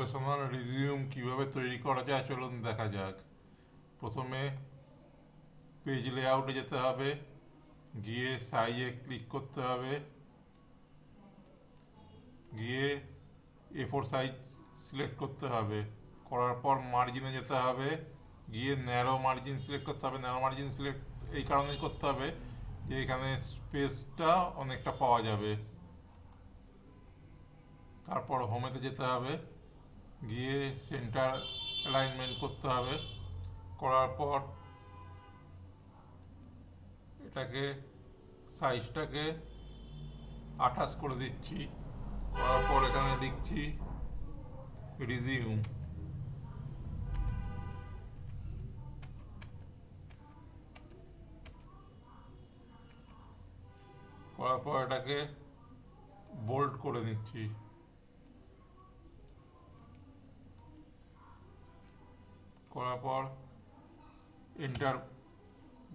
Professional resume কিভাবে তৈরি করা যায় চলুন দেখা যাক। প্রথমে পেজ লেআউটে যেতে হবে, গিয়ে সাইজে ক্লিক করতে হবে, গিয়ে A4 সাইজ সিলেক্ট করতে হবে। করার পর মার্জিনে যেতে হবে, গিয়ে ন্যারো মার্জিন সিলেক্ট করতে হবে। ন্যারো মার্জিন সিলেক্ট এই কারণেই করতে হবে যে এখানে স্পেসটা অনেকটা পাওয়া যাবে। তারপর হোমেতে যেতে হবে, গিয়ে সেন্টার অ্যালাইনমেন্ট করতে হবে। করার পর এটাকে সাইজটাকে 28 করে দিচ্ছি। করার পর এখানে লিখছি রিজিউম। করার পর এটাকে বোল্ড করে নিচ্ছি। করার পর এন্টার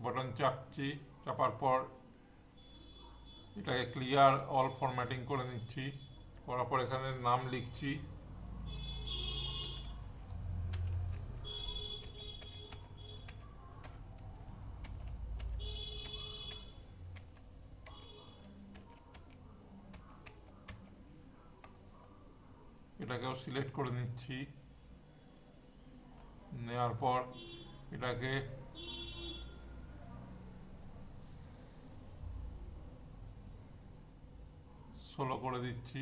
বাটন চাপছি। চাপার পর এটাকে ক্লিয়ার অল ফরম্যাটিং করে নিচ্ছি। করার পর এখানে নাম লিখছি। এটাকেও সিলেক্ট করে নিচ্ছি। নেওয়ার পর এটাকে ষোলো করে দিচ্ছি।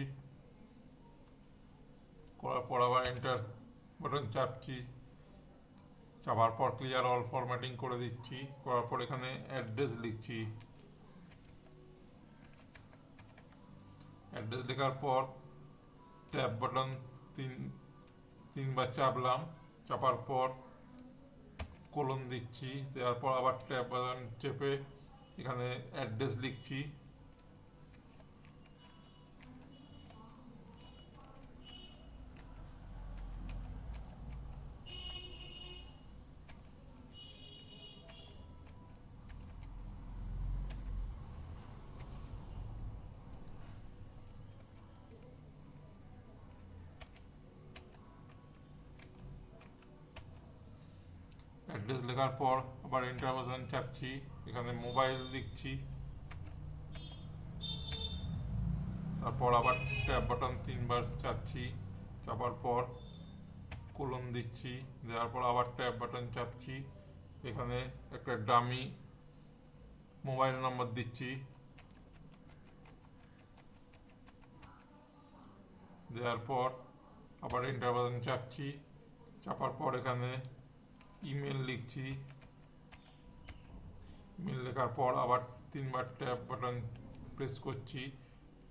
করার পর আবার এন্টার বাটন চাপছি। চাপার পর ক্লিয়ার অল ফরম্যাটিং করে দিচ্ছি। করার পর এখানে অ্যাড্রেস লিখছি। অ্যাড্রেস লেখার পর ট্যাব বাটন তিন তিনবার চাপলাম। চাপার পর কোলন দিচ্ছি। দেওয়ার পর আবার ট্যাব বাটন চেপে এখানে অ্যাড্রেস লিখছি। অ্যাড্রেস লেখার পর আবার এন্টার বাটন চাপছি। এখানে মোবাইল লিখছি। তারপর আবার ট্যাব বাটন তিনবার চাপছি। চাপার পর কোলন দিচ্ছি। দেওয়ার পর আবার ট্যাব বাটন চাপছি। এখানে একটা ডামি মোবাইল নাম্বার দিচ্ছি। দেওয়ার পর আবার এন্টার বাটন চাপছি। চাপার পর এখানে ইমেল লিখছি। ইমেল লেখার পর আবার তিনবার ট্যাব বাটন প্রেস করছি।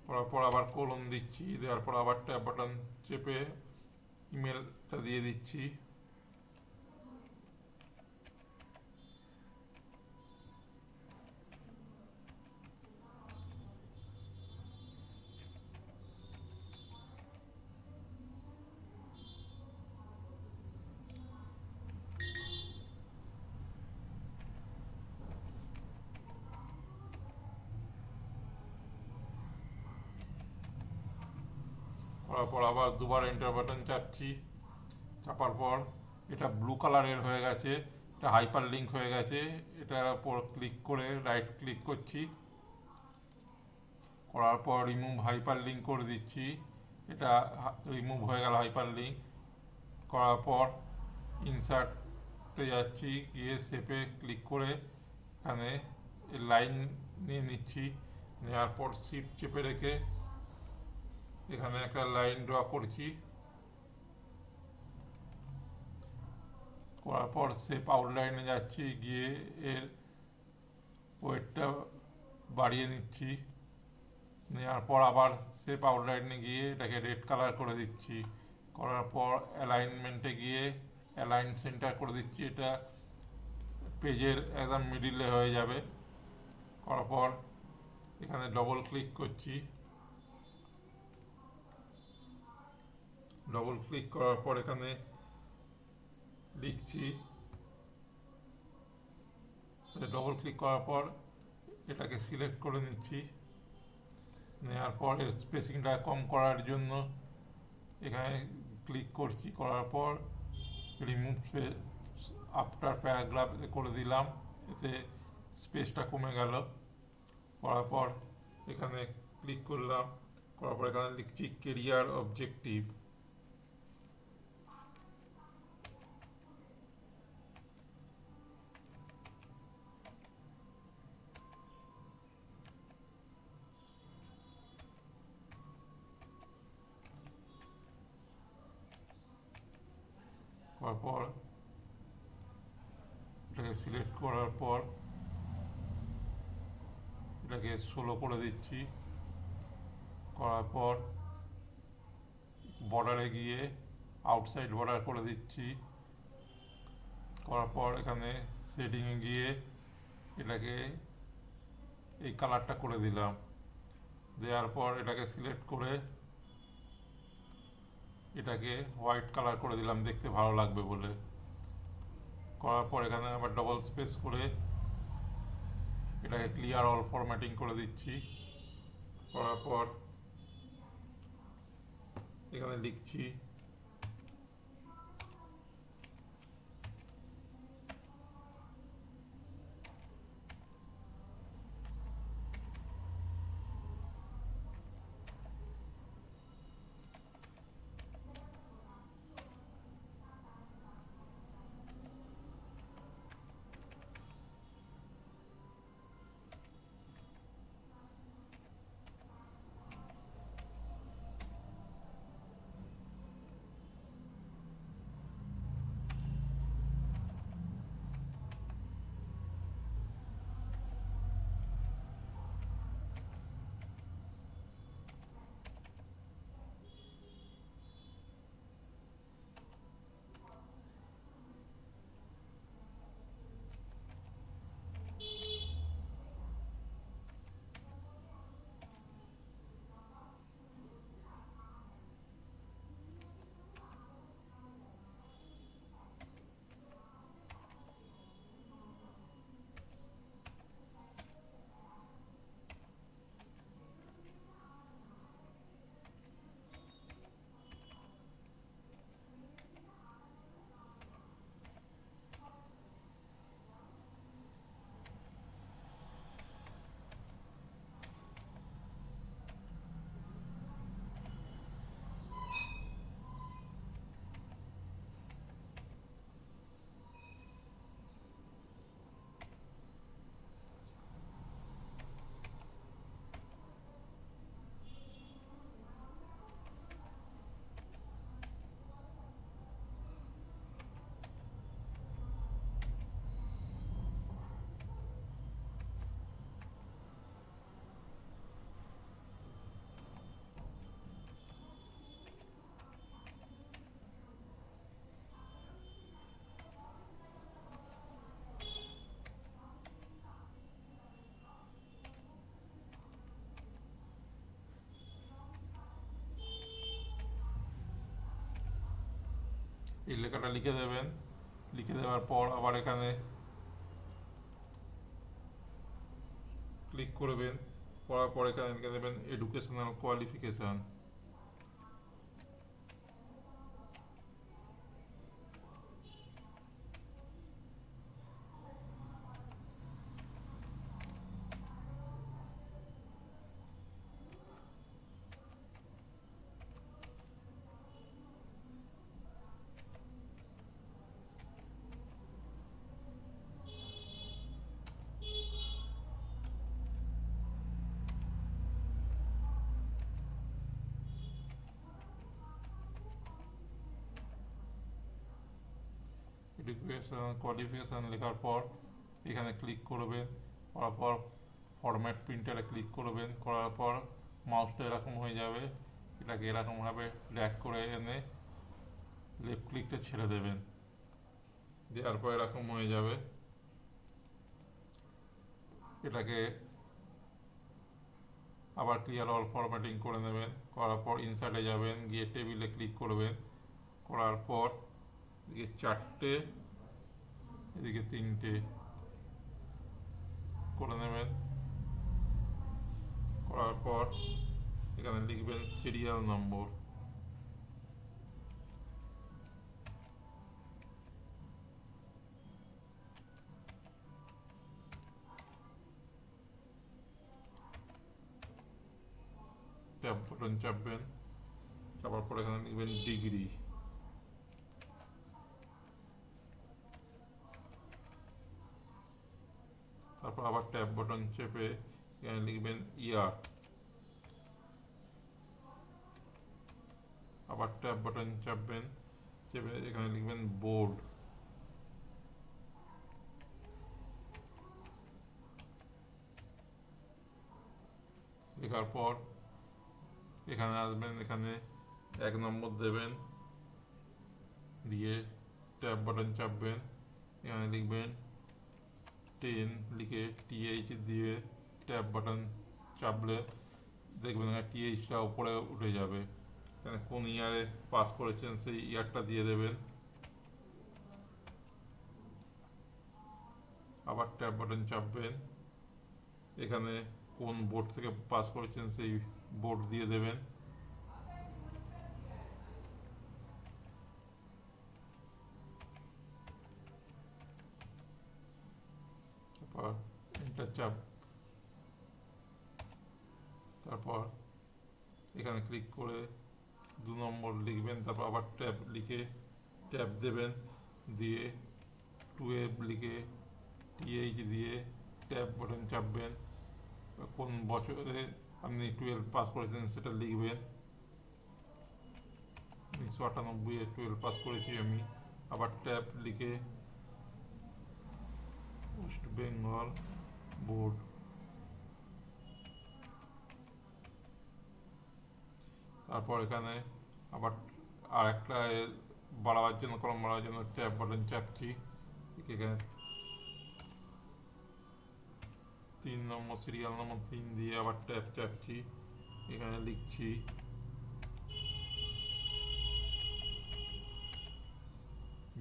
করার পর আবার কোলন দিচ্ছি। দেওয়ার পর আবার ট্যাব বাটন চেপে ইমেলটা দিয়ে দিচ্ছি। করার পর আবার দুবার এন্টার বাটন চাপছি। চাপার পর এটা ব্লু কালারের হয়ে গেছে, এটা হাইপার লিঙ্ক হয়ে গেছে। এটার উপর ক্লিক করে রাইট ক্লিক করছি। করার পর রিমুভ হাইপার লিঙ্ক করে দিচ্ছি। এটা রিমুভ হয়ে গেল হাইপার লিঙ্ক। করার পর ইনসার্টে যাচ্ছি, গিয়ে শেপে ক্লিক করে এখানে লাইন নিয়ে নিচ্ছি। নেওয়ার পর শিফট চেপে রেখে এখানে একটা লাইন ড্র করছি। করার পর শেপ আউটলাইনে যাচ্ছি, গিয়ে এর ওয়েটটা বাড়িয়ে নিচ্ছি। নেওয়ার পর আবার শেপ আউটলাইনে গিয়ে এটাকে রেড কালার করে দিচ্ছি। করার পর অ্যালাইনমেন্টে গিয়ে অ্যালাইন সেন্টার করে দিচ্ছি। এটা পেজের একদম মিডিলে হয়ে যাবে। করার পর এখানে ডবল ক্লিক করছি। ডবল ক্লিক করার পর এখানে লিখছি। ডবল ক্লিক করার পর এটাকে সিলেক্ট করে নিচ্ছি। নেওয়ার পর এর স্পেসিংটা কম করার জন্য এখানে ক্লিক করছি, করার পর রিমুভ আফটার প্যারাগ্রাফ করে দিলাম, এতে স্পেসটা কমে গেল। করার পর এখানে ক্লিক করলাম, করার পর এখানে লিখছি কেরিয়ার অবজেক্টিভ। করার পর এটাকে সিলেক্ট করার পর এটাকে 16 করে দিচ্ছি। করার পর বর্ডারে গিয়ে আউটসাইড বর্ডার করে দিচ্ছি। করার পর এখানে শেডিংয়ে গিয়ে এটাকে এই কালারটা করে দিলাম। দেওয়ার পর এটাকে সিলেক্ট করে এটাকে হোয়াইট কালার করে দিলাম, দেখতে ভালো লাগবে বলে। করার পর এখানে আবার ডবল স্পেস করে এটাকে ক্লিয়ার অল ফরম্যাটিং করে দিচ্ছি। করার পর এখানে লিখছি এই লেখাটা লিখে দেবেন। লিখে দেওয়ার পর আবার এখানে ক্লিক করবেন, করার পর এখানে লিখে দেবেন এডুকেশনাল কোয়ালিফিকেশান। এডুকেশনাল কোয়ালিফিকেশান লেখার পর এখানে ক্লিক করবেন, করার পর ফরম্যাট প্রিন্টারে ক্লিক করবেন, করার পর মাউসটা এরকম হয়ে যাবে, এটাকে এরকমভাবে ড্র্যাগ করে এনে লেফট ক্লিকটা ছেড়ে দেবেন, দেওয়ার পর এরকম হয়ে যাবে। এটাকে আবার ক্লিয়ার অল ফরম্যাটিং করে নেবেন, করার পর ইনসার্টে যাবেন, গিয়ে টেবিলে ক্লিক করবেন, করার পর এদিকে 4টে এদিকে 3টে করে নেবেন। করার পর এখানে লিখবেন সিরিয়াল নম্বর, ট্যাব বাটন চাপবেন, চাপার পর এখানে লিখবেন ডিগ্রি, তারপর আবার ট্যাব বাটন চেপে এখানে লিখবেন ইয়ার, আবার ট্যাব বাটন চাপবেন, চেপে এখানে লিখবেন বোর্ড, লেখার পর এখানে আসবেন, এখানে 1 নম্বর দেবেন, দিয়ে ট্যাব বাটন চাপবেন, এখানে লিখবেন 10, লিখে টিএইচ দিয়ে ট্যাব বাটন চাপলে দেখবেন এখানে টিএইচটা উপরে উঠে যাবে। এখানে কোন ইয়ারে পাস করেছেন সেই ইয়ারটা দিয়ে দেবেন, আবার ট্যাব বাটন চাপবেন, এখানে কোন বোর্ড থেকে পাস করেছেন সেই বোর্ড দিয়ে দেবেন, তারপর এন্টার চাপ, তারপর এখানে ক্লিক করে 2 নম্বর লিখবেন, তারপর আবার ট্যাব লিখে ট্যাব দেবেন, দিয়ে 12 লিখে টিএইচ দিয়ে ট্যাব বাটন চাপবেন, কোন বছরে আপনি 12 পাস করেছেন সেটা লিখবেন, 1998-এ 12 পাস করেছি আমি, আবার ট্যাব লিখে ওয়েস্ট বেঙ্গল বোর্ড, তারপর এখানে আবার আর একটা বাড়াবার জন্য, কলম বাড়াবার জন্য ট্যাব বাটন চাপছি, এখানে 3 নম্বর সিরিয়াল নম্বর 3 দিয়ে আবার ট্যাব চাপছি, এখানে লিখছি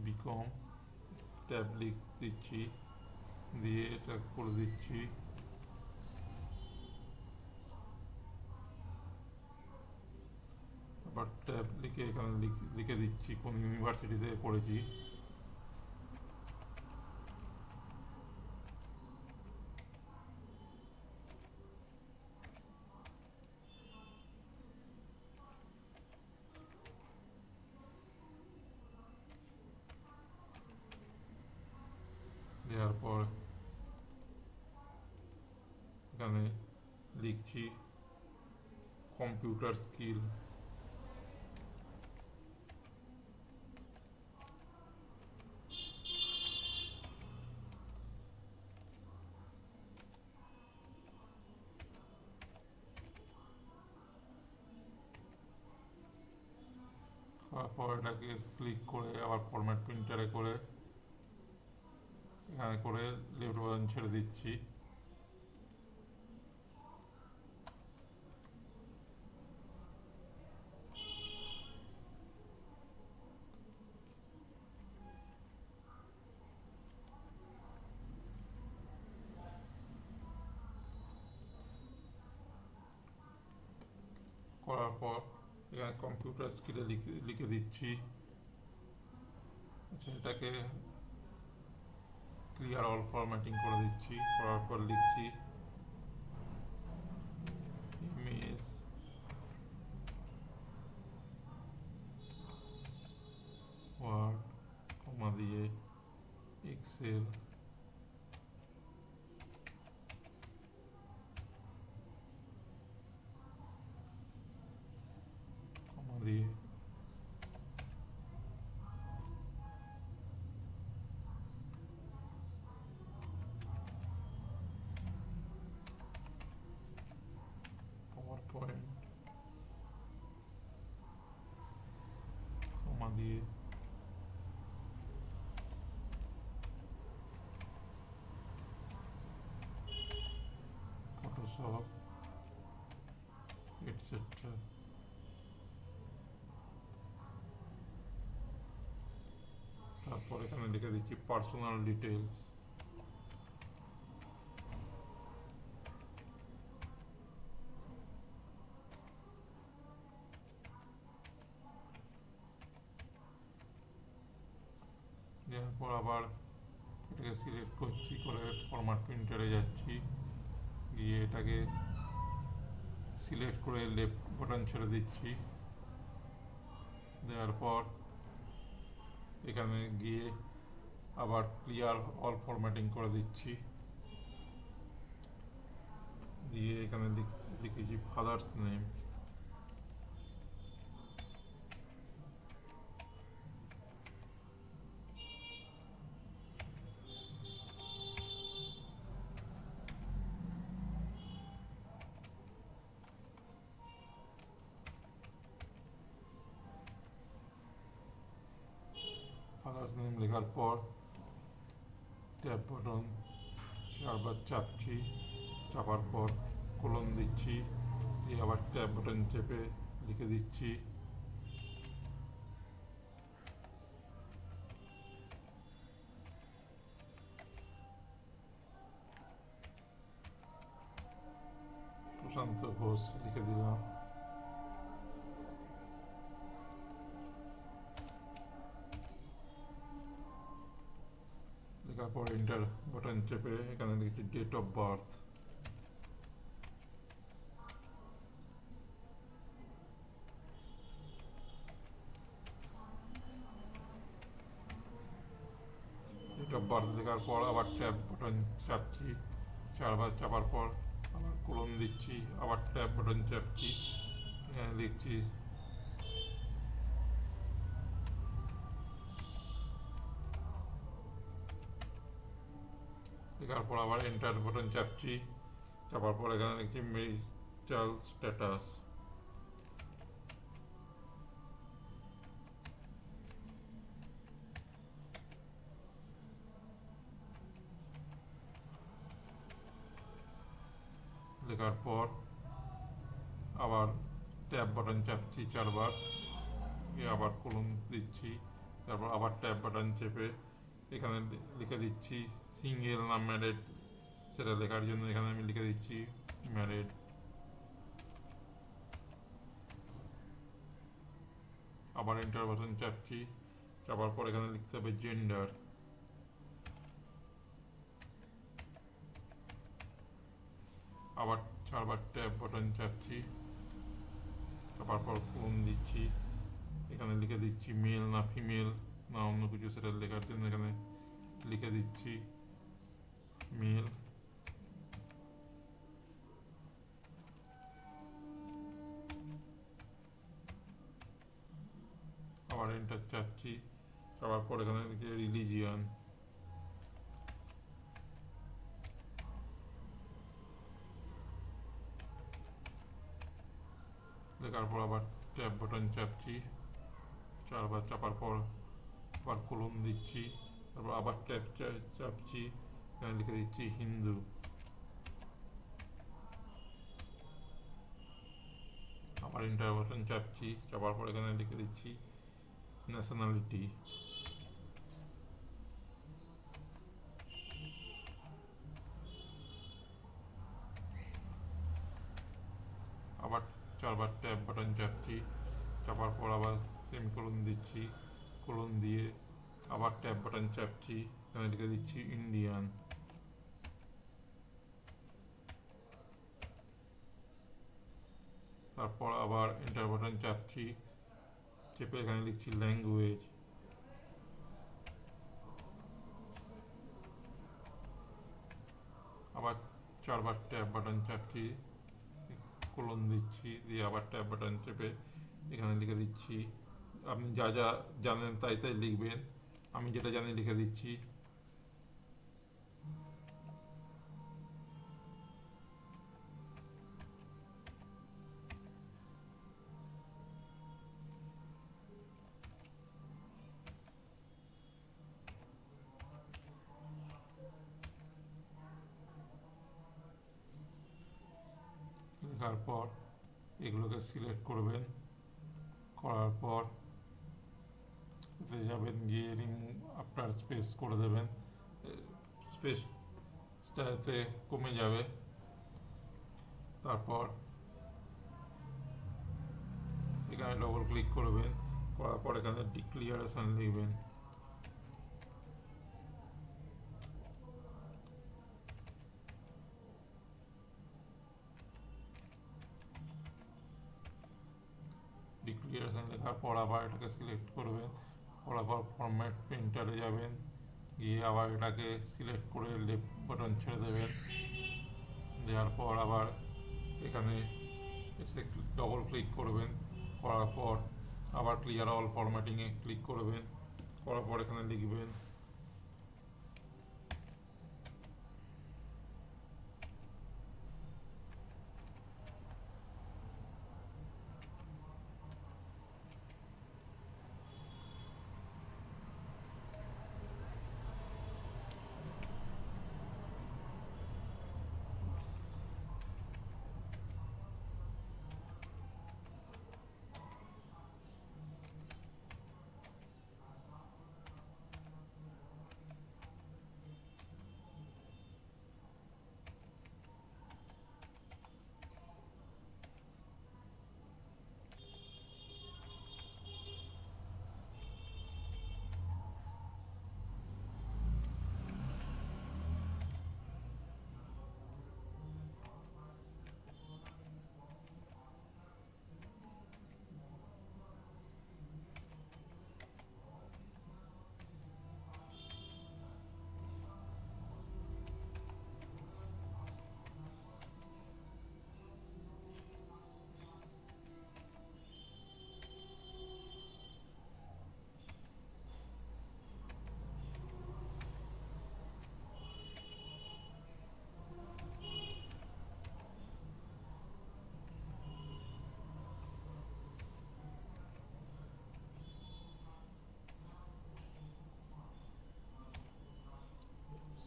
বিকম, ট্যাব দিচ্ছি, দিয়ে এটা করে দিচ্ছি, আবার ট্যাব লিখে এখানে লিখে দিচ্ছি কোন ইউনিভার্সিটি থেকে পড়েছি, দেওয়ার পর এখানে লিখছি কম্পিউটার স্কিল, তারপর এটাকে ক্লিক করে আবার ফরম্যাট প্রিন্টারে করে এখানে করে লেফট বাটন ছেড়ে দিচ্ছি, করার পর এখানে কম্পিউটার স্কিলে লিখে দিচ্ছি, আচ্ছা এটাকে ক্লিয়ার অল ফরম্যাটিং করে দিচ্ছি, করার পর লিখছি ইমেজ ওয়ার্ড কমা দিয়ে এক্সেল কমা দিয়ে PowerPoint কমা দিয়ে Photoshop etc. তারপর এখানে লিখে দিচ্ছি পার্সোনাল ডিটেইলস, দেওয়ার পর আবার এটাকে সিলেক্ট করছি, করে ফরম্যাট প্রিন্টারে যাচ্ছি, গিয়ে এটাকে সিলেক্ট করে লেফট বাটন ছেড়ে দিচ্ছি। দেওয়ার পর এখানে গিয়ে আবার ক্লিয়ার অল ফরম্যাটিং করে দিচ্ছি। দিয়ে এখানে লিখেছি ফাদার্স নেম। ফাদার্স নেম লেখার পর ট্যাব বাটন চারবার চাপছি, চাপার পর কোলন দিচ্ছি, দিয়ে আবার ট্যাব বাটন চেপে লিখে দিচ্ছি প্রশান্ত ঘোষ, লিখে দিলাম। লেখার পর এন্টার বাটন চেপে এখানে লিখছি date of birth. Date of birth লেখার পর আবার ট্যাব বাটন চাপছি, চারবার চাপার পর আবার কোলন দিচ্ছি, আবার ট্যাব বাটন চাপছি, এখানে লিখছি লেখার পর আবার এন্টার বাটন চাপছি, চাপার পর এখানে লিখছি ম্যারিটাল স্ট্যাটাস। লেখার পর আবার ট্যাব বাটন চাপছি চারবার, আবার কোলন দিচ্ছি, তারপর আবার ট্যাব বাটন চেপে এখানে লিখে দিচ্ছি সিঙ্গেল না ম্যারেড, সেটা লেখার জন্য এখানে আমি লিখে দিচ্ছি ম্যারেড। আবার এন্টার বাটন চাপছি, চাপার পর এখানে লিখতে হবে জেন্ডার। আবার চারবার ট্যাব বাটন চাপছি, চাপার পর কোলন দিচ্ছি, এখানে লিখে দিচ্ছি মেল না ফিমেল না অন্য কিছু, সেটা লেখার জন্য এখানে লিখে দিচ্ছি মেল। আবার এন্টার চাপছি, চাপার পর এখানে লিখছি রিলিজিয়ান। লেখার পর আবার ট্যাব বাটন চাপছি, চারবার চাপার পর আবার কোলন দিচ্ছি, তারপর আবার ট্যাব চাপছি, এখানে লিখে দিচ্ছি হিন্দু। আবার এন্টার বাটন চাপছি, চাপার পর এখানে লিখে দিচ্ছি ন্যাশনালিটি। আবার চারবার ট্যাব বাটন চাপছি, চাপার পর আবার সেমিকোলন দিচ্ছি, কোলন দিয়ে আবার ট্যাব বাটন চাপছি, এখানে লিখে দিচ্ছি ইন্ডিয়ান। তারপর আবার এন্টার বাটন চাপছি, চেপে এখানে লিখছি ল্যাঙ্গুয়েজ। আবার চারবার ট্যাব বাটন চাপছি, কোলন দিচ্ছি, দিয়ে আবার ট্যাব বাটন চেপে এখানে লিখে দিচ্ছি, আপনি যা যা জানেন তাই তাই লিখবেন, আমি যেটা জানি লিখে দিচ্ছি। লেখার পর এগুলোকে সিলেক্ট করবেন, করার পর যাবেন, গিয়ে রিমুভ আফটার স্পেস করে দেবেন, স্পেসটাতে কমে যাবে। তারপর এখানে ডবল ক্লিক করবেন, করার পর এখানে ডিক্লিয়ারেশন লিখবেন। ডিক্লারেশন লেখার পর আবার এটাকে সিলেক্ট করবেন, করার পর ফরম্যাট প্রিন্টারে যাবেন, গিয়ে আবার এটাকে সিলেক্ট করে লেফট বাটন ছেড়ে দেবেন, দেওয়ার পর আবার এখানে এসে ডবল ক্লিক করবেন, করার পর আবার ক্লিয়ার অল ফরম্যাটিংয়ে ক্লিক করবেন, করার পর এখানে লিখবেন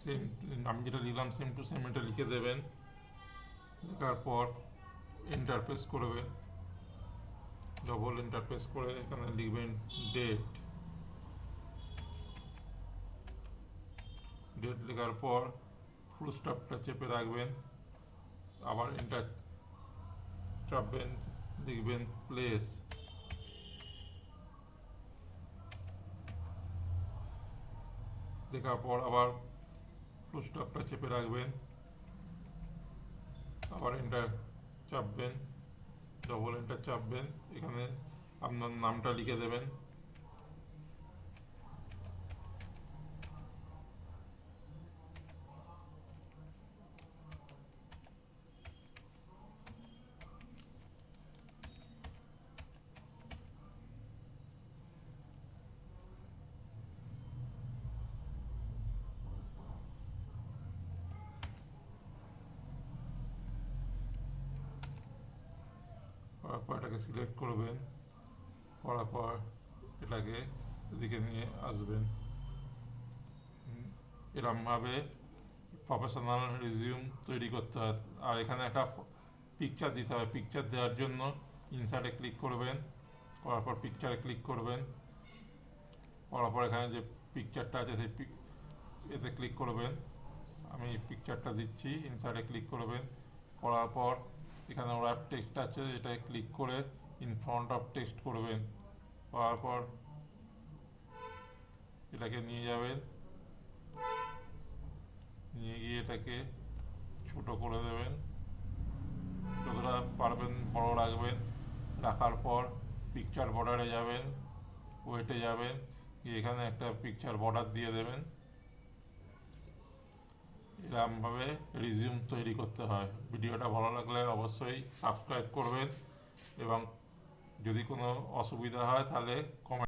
সেম, আমি যেটা লিখলাম সেম টু সেম এটা লিখে দেবেন, লেখার পর এন্টার প্রেস করবেন, ডবল এন্টার প্রেস করে এখানে লিখবেন ডেট, ডেট লেখার পর ফুল স্টপটা চেপে রাখবেন, আবার এন্টার চাপবেন, লিখবেন প্লেস, লেখার পর আবার ফুল স্টপটা চেপে রাখবেন, আবার এন্টার চাপবেন, ডবল এন্টার চাপবেন, এখানে আপনার নামটা লিখে দেবেন, করার পর এটাকে সিলেক্ট করবেন, করার পর এটাকে এদিকে নিয়ে আসবেন, এরমভাবে প্রফেশনাল রিজিউম তৈরি করতে হয়। আর এখানে একটা পিকচার দিতে হবে, পিকচার দেওয়ার জন্য ইনসার্টে ক্লিক করবেন, করার পর পিকচারে ক্লিক করবেন, করার পর এখানে যে পিকচারটা আছে সেই এতে ক্লিক করবেন, আমি পিকচারটা দিচ্ছি, ইনসার্টে ক্লিক করবেন, করার পর এখানে ওরা টেক্সট আছে এটায় ক্লিক করে ইন ফ্রন্ট অফ টেক্সট করবেন, করার পর এটাকে নিয়ে যাবেন, নিয়ে গিয়ে এটাকে ছোট করে দেবেন, যতটা পারবেন বড় রাখবেন, রাখার পর পিকচার বর্ডারে যাবেন, ওয়েটে যাবেন, গিয়ে এখানে একটা পিকচার বর্ডার দিয়ে দেবেন। এরকমভাবে রিজিউম তৈরি করতে হয়। ভিডিওটা ভালো লাগলে অবশ্যই সাবস্ক্রাইব করবেন এবং যদি কোনো অসুবিধা হয় তাহলে কমেন্ট